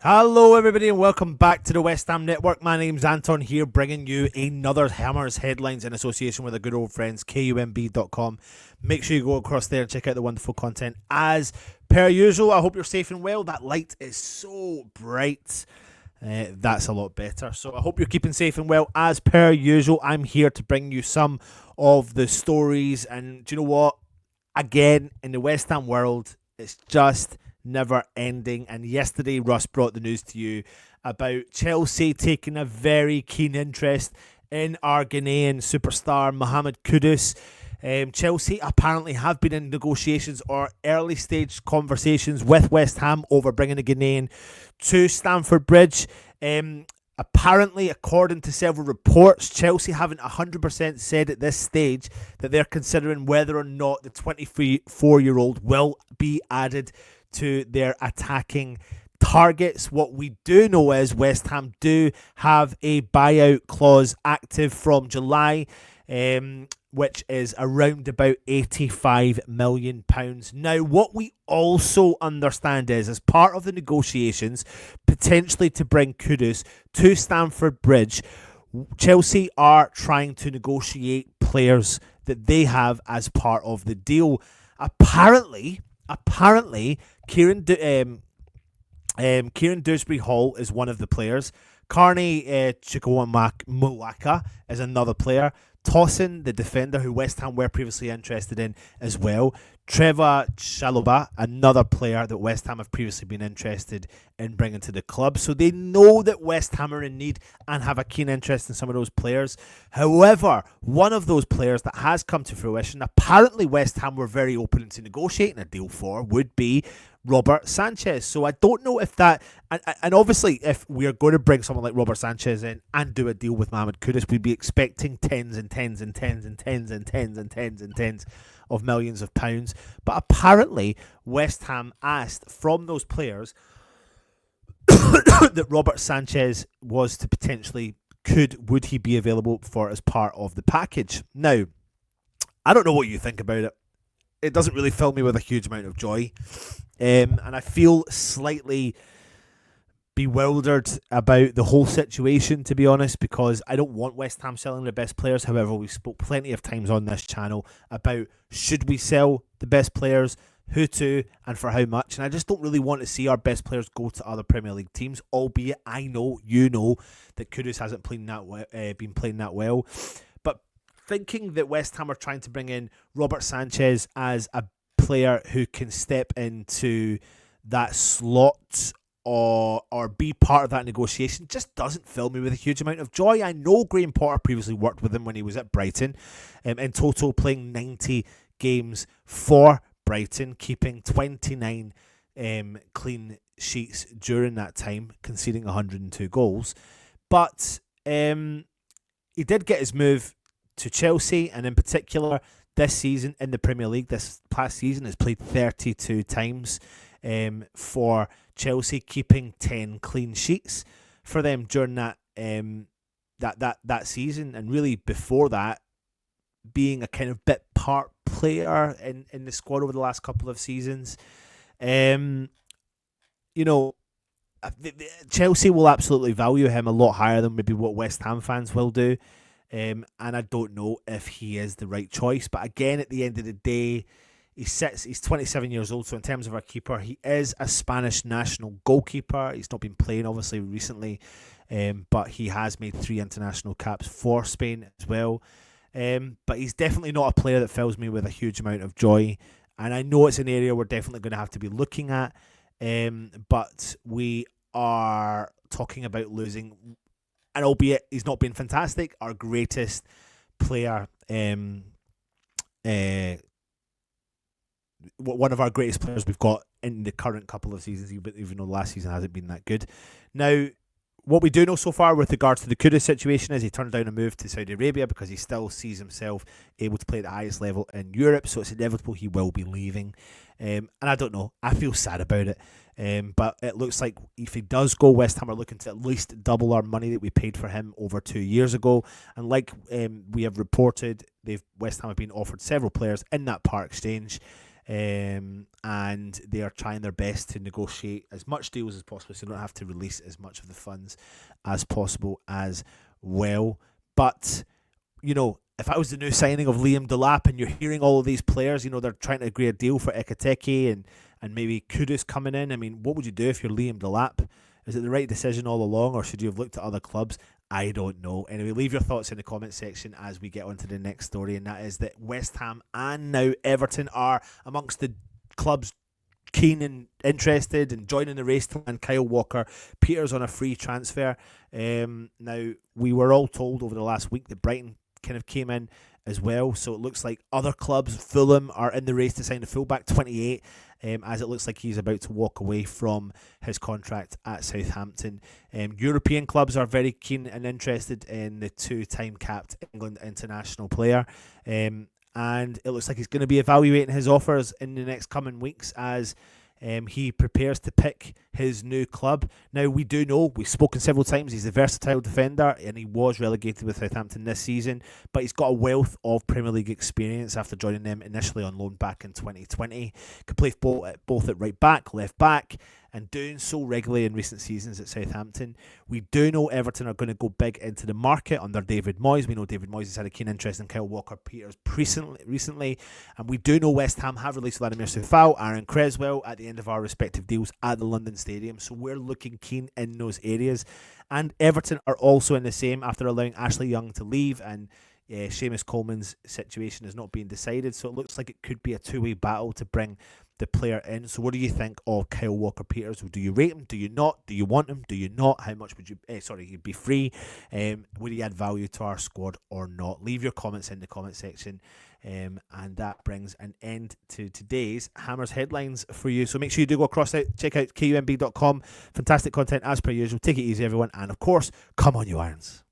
Hello, everybody, and welcome back to the West Ham Network. My name's Anton here, bringing you another Hammers headlines in association with our good old friends, kumb.com. Make sure you go across there and check out the wonderful content as per usual. I hope you're safe and well. That light is so bright. That's a lot better. So I hope you're keeping safe and well as per usual. I'm here to bring you some of the stories. And do you know what? Again, in the West Ham world, it's just never ending. And yesterday Russ brought the news to you about Chelsea taking a very keen interest in our Ghanaian superstar Mohamed Kudus. Chelsea apparently have been in negotiations or early stage conversations with West Ham over bringing the Ghanaian to Stamford Bridge. Apparently, according to several reports, Chelsea haven't 100% said at this stage that they're considering whether or not the 24-year-old will be added to their attacking targets. What we do know is West Ham do have a buyout clause active from July, which is around about £85 million. Now, what we also understand is, as part of the negotiations, potentially to bring Kudus to Stamford Bridge, Chelsea are trying to negotiate players that they have as part of the deal. Apparently, Kieran Dewsbury Hall is one of the players. Carney Chukwuemeka is another player. Tossin, the defender who West Ham were previously interested in as well. Trevor Chalobah, another player that West Ham have previously been interested in bringing to the club. So they know that West Ham are in need and have a keen interest in some of those players. However, one of those players that has come to fruition, apparently West Ham were very open to negotiating a deal for, would be Robert Sanchez. So I don't know if that, and obviously if we are going to bring someone like Robert Sanchez in and do a deal with Mohamed Kudus, we'd be expecting tens of millions of pounds. But apparently West Ham asked from those players that Robert Sanchez was to potentially, would he be available for as part of the package. Now, I don't know what you think about it. It doesn't really fill me with a huge amount of joy. And I feel slightly bewildered about the whole situation, to be honest, because I don't want West Ham selling their best players. However, we spoke plenty of times on this channel about should we sell the best players, who to, and for how much. And I just don't really want to see our best players go to other Premier League teams, albeit I know, you know, that Kudus hasn't been playing that well. But thinking that West Ham are trying to bring in Robert Sanchez as a player who can step into that slot or be part of that negotiation just doesn't fill me with a huge amount of joy. I know Graham Potter previously worked with him when he was at Brighton, in total playing 90 games for Brighton, keeping 29 clean sheets during that time, conceding 102 goals. But he did get his move to Chelsea, and in particular this season in the Premier League, this past season, has played 32 times for Chelsea, keeping 10 clean sheets for them during that that season, and really before that, being a kind of bit part player in the squad over the last couple of seasons. You know, Chelsea will absolutely value him a lot higher than maybe what West Ham fans will do. And I don't know if he is the right choice. But again, at the end of the day, he's 27 years old. So in terms of our keeper, he is a Spanish national goalkeeper. He's not been playing, obviously, recently. But he has made 3 international caps for Spain as well. But he's definitely not a player that fills me with a huge amount of joy. And I know it's an area we're definitely going to have to be looking at. But we are talking about losing, and albeit he's not been fantastic, our greatest player, one of our greatest players we've got in the current couple of seasons, even though last season hasn't been that good. Now, what we do know so far with regards to the Kudus situation is he turned down a move to Saudi Arabia because he still sees himself able to play at the highest level in Europe, so it's inevitable he will be leaving. And I don't know, I feel sad about it. But it looks like if he does go, West Ham are looking to at least double our money that we paid for him over 2 years ago. And like we have reported, West Ham have been offered several players in that part exchange. and they are trying their best to negotiate as much deals as possible so they don't have to release as much of the funds as possible as well. But, you know, if I was the new signing of Liam Delap and you're hearing all of these players, you know, they're trying to agree a deal for Ekateke and maybe Kudus coming in, I mean, what would you do if you're Liam Delap? Is it the right decision all along, or should you have looked at other clubs? I don't know. Anyway, leave your thoughts in the comment section as we get on to the next story, and that is that West Ham and now Everton are amongst the clubs keen and interested in joining the race to land Kyle Walker-Peters on a free transfer. Now, we were all told over the last week that Brighton kind of came in as well, so it looks like other clubs, Fulham, are in the race to sign the fullback, 28, as it looks like he's about to walk away from his contract at Southampton. European clubs are very keen and interested in the two-time capped England international player, and it looks like he's going to be evaluating his offers in the next coming weeks as he prepares to pick his new club. Now, we do know, we've spoken several times, he's a versatile defender and he was relegated with Southampton this season, but he's got a wealth of Premier League experience after joining them initially on loan back in 2020. Could play both at right back, left back, and doing so regularly in recent seasons at Southampton. We do know Everton are going to go big into the market under David Moyes. We know David Moyes has had a keen interest in Kyle Walker-Peters recently, and we do know West Ham have released Vladimir Soufal, Aaron Creswell at the end of our respective deals at the London Stadium, so we're looking keen in those areas. And Everton are also in the same after allowing Ashley Young to leave, and Seamus Coleman's situation is not being decided, so it looks like it could be a two-way battle to bring the player in. So what do you think of Kyle Walker-Peters? Do you rate him? Do you not? Do you want him? Do you not? How much would you he'd be free? Would he add value to our squad or not? Leave your comments in the comment section, and that brings an end to today's Hammers headlines for you. So make sure you do go across out, check out kumb.com. Fantastic content as per usual. Take it easy, everyone, and of course, come on you Irons.